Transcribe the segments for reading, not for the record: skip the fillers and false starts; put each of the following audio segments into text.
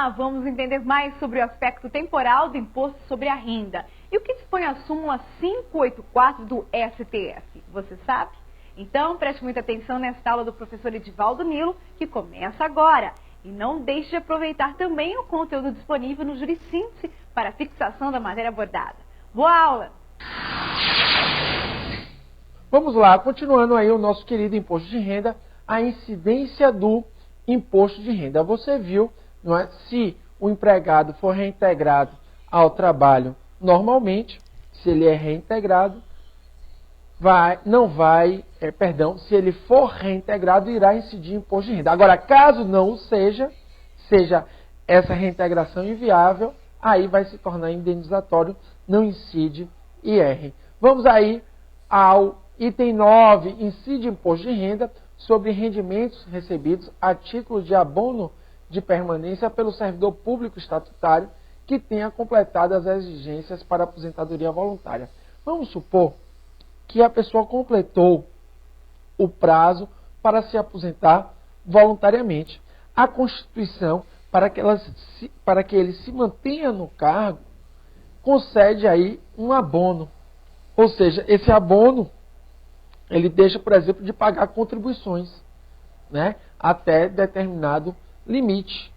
Olá, vamos entender mais sobre o aspecto temporal do Imposto sobre a Renda. E o que dispõe a súmula 584 do STF? Você sabe? Então, preste muita atenção nesta aula do professor Edivaldo Nilo, que começa agora. E não deixe de aproveitar também o conteúdo disponível no Jurisíntese para a fixação da matéria abordada. Boa aula! Vamos lá, continuando aí o nosso querido imposto de renda, a incidência do imposto de renda. Você viu, não é? Se o empregado for reintegrado ao trabalho normalmente, se ele é reintegrado, se ele for reintegrado, irá incidir imposto de renda. Agora, caso não o seja essa reintegração inviável, aí vai se tornar indenizatório, não incide IR. Vamos aí ao item 9, incide imposto de renda sobre rendimentos recebidos a título de abono de permanência pelo servidor público estatutário que tenha completado as exigências para aposentadoria voluntária. Vamos supor que a pessoa completou o prazo para se aposentar voluntariamente. A Constituição, para que ele se mantenha no cargo, concede aí um abono. Ou seja, esse abono, ele deixa, por exemplo, de pagar contribuições, né, até determinado limite.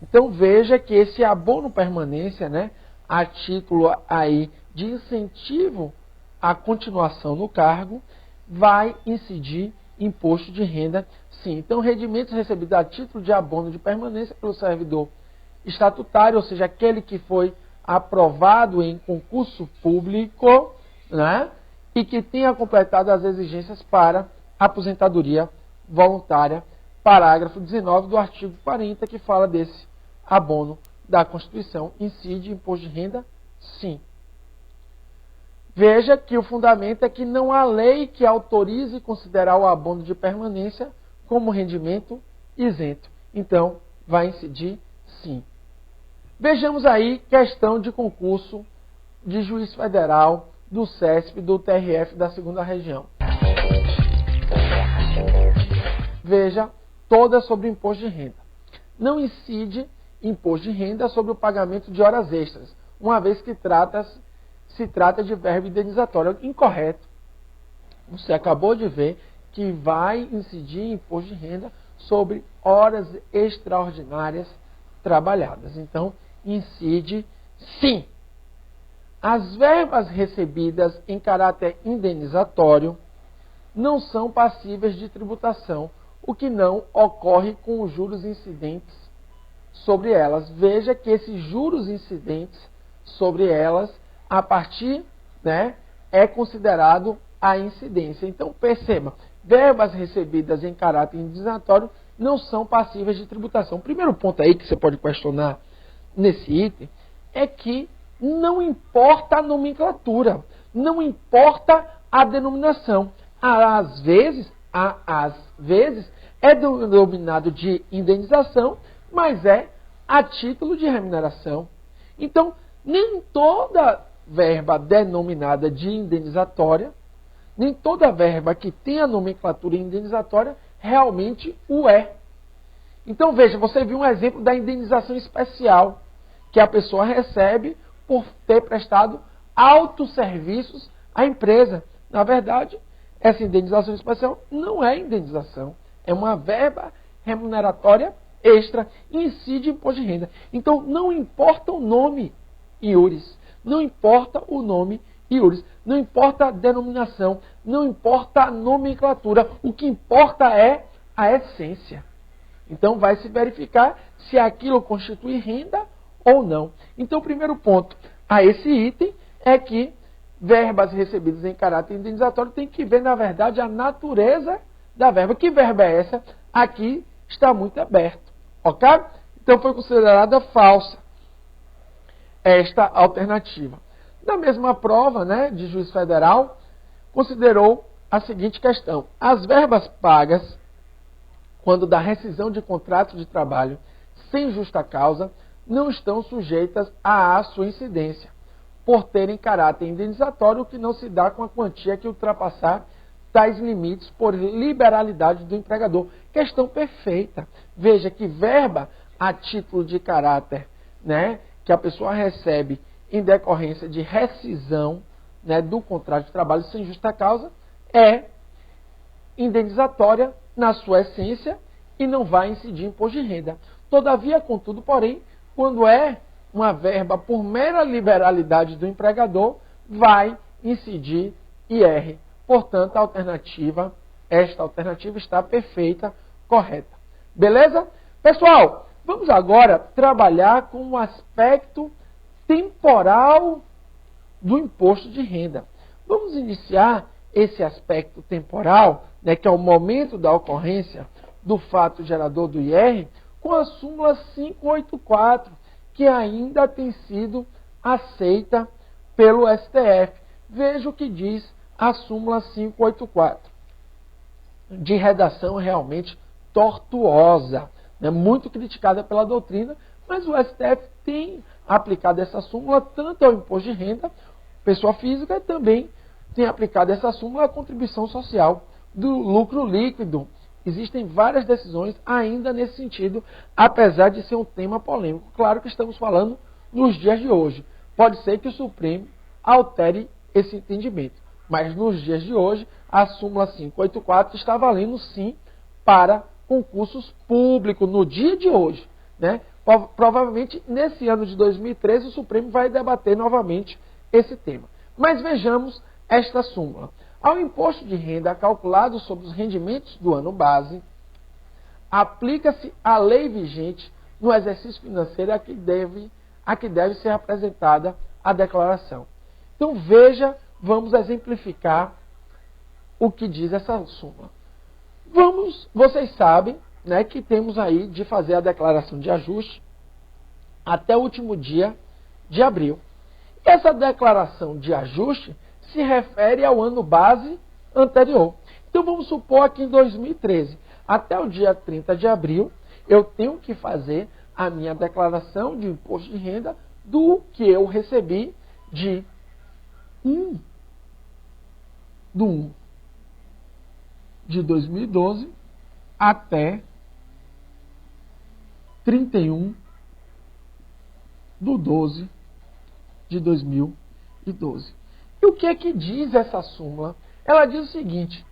Então veja que esse abono permanência, né, a título aí de incentivo à continuação no cargo, vai incidir imposto de renda, sim. Então, rendimentos recebidos a título de abono de permanência pelo servidor estatutário, ou seja, aquele que foi aprovado em concurso público, né, e que tenha completado as exigências para aposentadoria voluntária, parágrafo 19 do artigo 40, que fala desse abono da Constituição. Incide imposto de renda? Sim. Veja que o fundamento é que não há lei que autorize considerar o abono de permanência como rendimento isento. Então, vai incidir sim. Vejamos aí questão de concurso de juiz federal, do CESP, do TRF da 2ª Região. Veja, toda sobre imposto de renda. Não incide imposto de renda sobre o pagamento de horas extras, uma vez que se trata de verbo indenizatório. Incorreto. Você acabou de ver que vai incidir imposto de renda sobre horas extraordinárias trabalhadas. Então, incide sim. As verbas recebidas em caráter indenizatório não são passíveis de tributação, o que não ocorre com os juros incidentes sobre elas. Veja que esses juros incidentes sobre elas, a partir, né, é considerado a incidência. Então, perceba, verbas recebidas em caráter indenizatório não são passíveis de tributação. O primeiro ponto aí que você pode questionar nesse item é que não importa a nomenclatura, não importa a denominação. Às vezes é denominado de indenização, mas é a título de remuneração. Então, nem toda verba denominada de indenizatória, nem toda verba que tem a nomenclatura indenizatória realmente o é. Então, veja, você viu um exemplo da indenização especial que a pessoa recebe por ter prestado altos serviços à empresa. Na verdade, essa indenização especial não é indenização, é uma verba remuneratória extra, incide imposto de renda. Então, não importa o nome iuris, não importa o nome iuris, não importa a denominação, não importa a nomenclatura, o que importa é a essência. Então, vai se verificar se aquilo constitui renda ou não. Então, o primeiro ponto a esse item é que verbas recebidas em caráter indenizatório tem que ver, na verdade, a natureza da verba. Que verba é essa? Aqui está muito aberto. Ok? Então, foi considerada falsa esta alternativa. Na mesma prova, né, de juiz federal, considerou a seguinte questão. As verbas pagas quando da rescisão de contrato de trabalho sem justa causa, não estão sujeitas à sua incidência, por terem caráter indenizatório, o que não se dá com a quantia que ultrapassar tais limites por liberalidade do empregador. Questão perfeita. Veja que verba a título de caráter, né, que a pessoa recebe em decorrência de rescisão, né, do contrato de trabalho sem justa causa, é indenizatória na sua essência e não vai incidir imposto de renda. Todavia, contudo, porém, quando é uma verba por mera liberalidade do empregador, vai incidir IR. Portanto, esta alternativa está perfeita, correta. Beleza? Pessoal, vamos agora trabalhar com o aspecto temporal do imposto de renda. Vamos iniciar esse aspecto temporal, né, que é o momento da ocorrência do fato gerador do IR, com a súmula 584, que ainda tem sido aceita pelo STF. Veja o que diz a súmula 584. De redação realmente tortuosa, né, muito criticada pela doutrina, mas o STF tem aplicado essa súmula tanto ao imposto de renda, pessoa física, também tem aplicado essa súmula à contribuição social do lucro líquido. Existem várias decisões ainda nesse sentido, apesar de ser um tema polêmico. Claro que estamos falando nos dias de hoje. Pode ser que o Supremo altere esse entendimento, mas nos dias de hoje, a súmula 584 está valendo sim para concursos públicos no dia de hoje, né? Provavelmente nesse ano de 2013 o Supremo vai debater novamente esse tema. Mas vejamos esta súmula. Ao imposto de renda calculado sobre os rendimentos do ano base, aplica-se a lei vigente no exercício financeiro a que deve ser apresentada a declaração. Então veja, vamos exemplificar o que diz essa súmula. Vocês sabem, né, que temos aí de fazer a declaração de ajuste até o último dia de abril. Essa declaração de ajuste se refere ao ano base anterior. Então vamos supor que em 2013, até o dia 30 de abril, eu tenho que fazer a minha declaração de imposto de renda do que eu recebi de 1 de 2012 até 31 de 12 de 2012. E o que é que diz essa súmula? Ela diz o seguinte: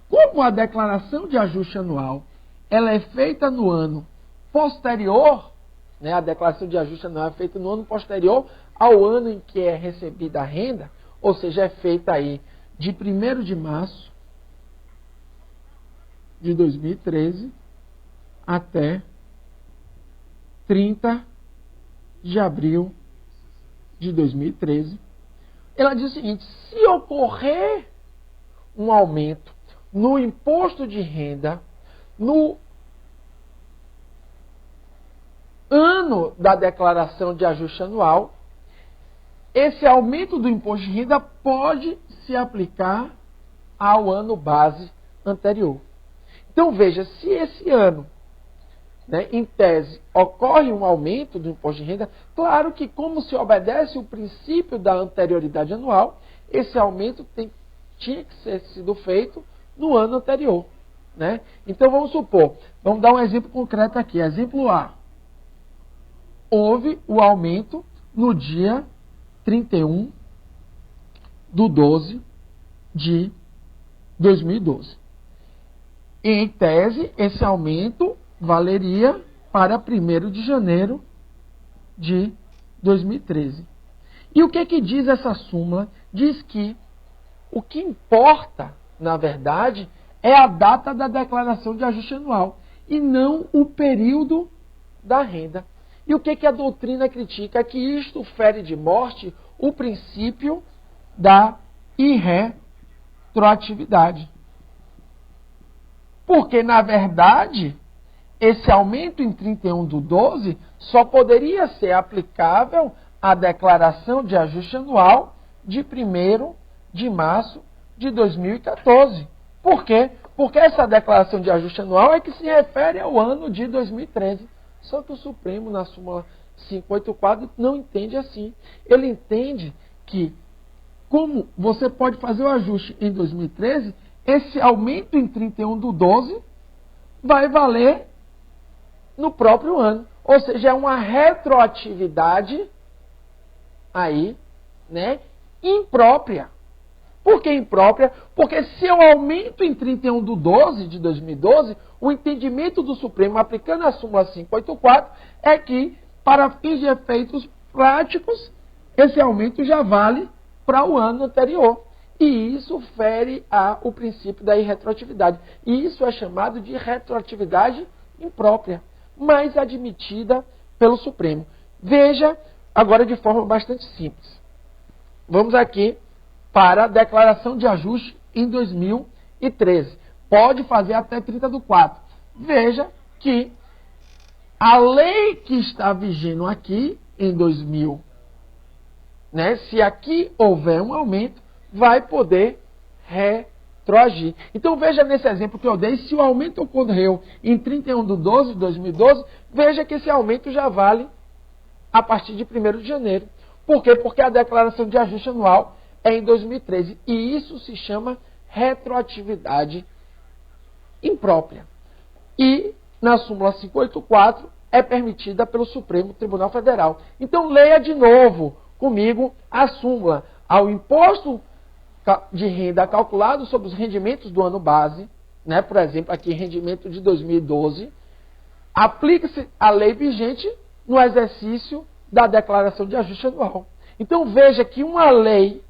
como a declaração de ajuste anual ela é feita no ano posterior, né, a declaração de ajuste anual é feita no ano posterior ao ano em que é recebida a renda, ou seja, é feita aí de 1º de março de 2013 até 30 de abril de 2013. Ela diz o seguinte: se ocorrer um aumento no imposto de renda no ano da declaração de ajuste anual, esse aumento do imposto de renda pode se aplicar ao ano base anterior. Então veja, se esse ano, né, em tese, ocorre um aumento do imposto de renda, claro que como se obedece o princípio da anterioridade anual, esse aumento tinha que ser sido feito no ano anterior. Né? Então vamos supor, vamos dar um exemplo concreto aqui. Exemplo A. Houve o aumento no dia 31 de 12 de 2012. Em tese, esse aumento valeria para 1º de janeiro de 2013. E o que diz essa súmula? Diz que o que importa, na verdade, é a data da declaração de ajuste anual e não o período da renda. E o que a doutrina critica? Que isto fere de morte o princípio da irretroatividade. Porque, na verdade, esse aumento em 31 de 12 só poderia ser aplicável à declaração de ajuste anual de 1º de março de 2014. Por quê? Porque essa declaração de ajuste anual é que se refere ao ano de 2013. Só que o Supremo, na súmula 584, não entende assim. Ele entende que, como você pode fazer o ajuste em 2013, esse aumento em 31 de 12 vai valer no próprio ano. Ou seja, é uma retroatividade aí, né, imprópria. Por que imprópria? Porque se eu aumento em 31/12 de 2012, o entendimento do Supremo, aplicando a súmula 584, é que, para fins de efeitos práticos, esse aumento já vale para o ano anterior. E isso fere o princípio da irretroatividade. E isso é chamado de retroatividade imprópria, mas admitida pelo Supremo. Veja agora de forma bastante simples. Vamos aqui para a declaração de ajuste em 2013. Pode fazer até 30/4. Veja que a lei que está vigendo aqui em 2000, né, se aqui houver um aumento, vai poder retroagir. Então veja nesse exemplo que eu dei, se o aumento ocorreu em 31/12 de 2012, veja que esse aumento já vale a partir de 1º de janeiro. Por quê? Porque a declaração de ajuste anual é em 2013. E isso se chama retroatividade imprópria. E na súmula 584 é permitida pelo Supremo Tribunal Federal. Então leia de novo comigo a súmula. Ao imposto de renda calculado sobre os rendimentos do ano base, né, por exemplo, aqui rendimento de 2012, aplica-se a lei vigente no exercício da declaração de ajuste anual. Então veja que uma lei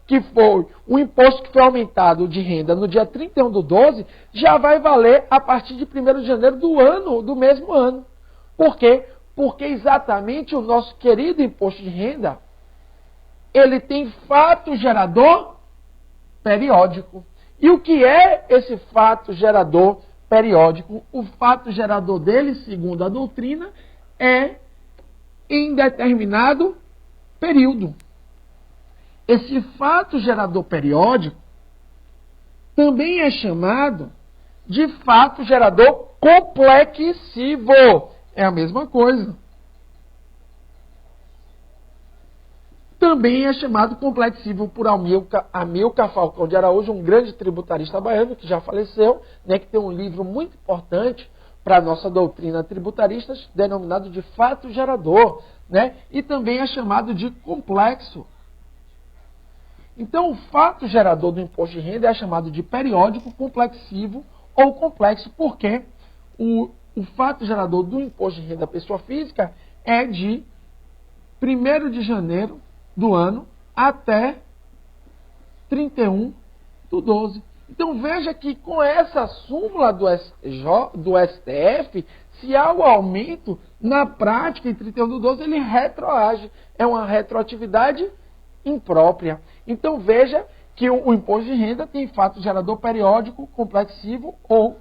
que foi o imposto que foi aumentado de renda no dia 31/12, já vai valer a partir de 1º de janeiro do mesmo ano. Por quê? Porque exatamente o nosso querido imposto de renda, ele tem fato gerador periódico. E o que é esse fato gerador periódico? O fato gerador dele, segundo a doutrina, é em determinado período. Esse fato gerador periódico também é chamado de fato gerador complexivo. É a mesma coisa. Também é chamado complexivo por Amilcar Falcão de Araújo, um grande tributarista baiano que já faleceu, né, que tem um livro muito importante para a nossa doutrina tributarista, denominado de fato gerador, né, e também é chamado de complexo. Então, o fato gerador do imposto de renda é chamado de periódico, complexivo ou complexo, porque o fato gerador do imposto de renda da pessoa física é de 1º de janeiro do ano até 31/12. Então, veja que com essa súmula do STF, se há o aumento, na prática, em 31/12, ele retroage. É uma retroatividade imprópria. Então veja que o imposto de renda tem fato gerador periódico, complexivo ou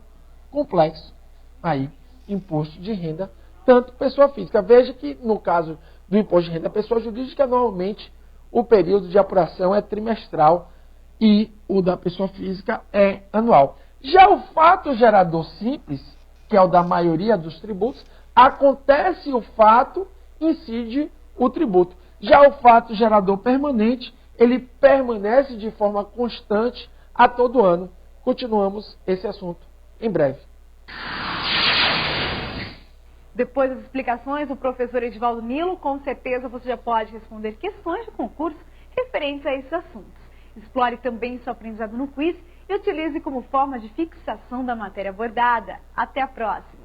complexo. Aí, imposto de renda, tanto pessoa física. Veja que no caso do imposto de renda pessoa jurídica, normalmente o período de apuração é trimestral e o da pessoa física é anual. Já o fato gerador simples, que é o da maioria dos tributos, acontece o fato, incide o tributo. Já o fato gerador permanente, ele permanece de forma constante a todo ano. Continuamos esse assunto em breve. Depois das explicações do professor Edivaldo Nilo, com certeza você já pode responder questões de concurso referentes a esses assuntos. Explore também seu aprendizado no quiz e utilize como forma de fixação da matéria abordada. Até a próxima!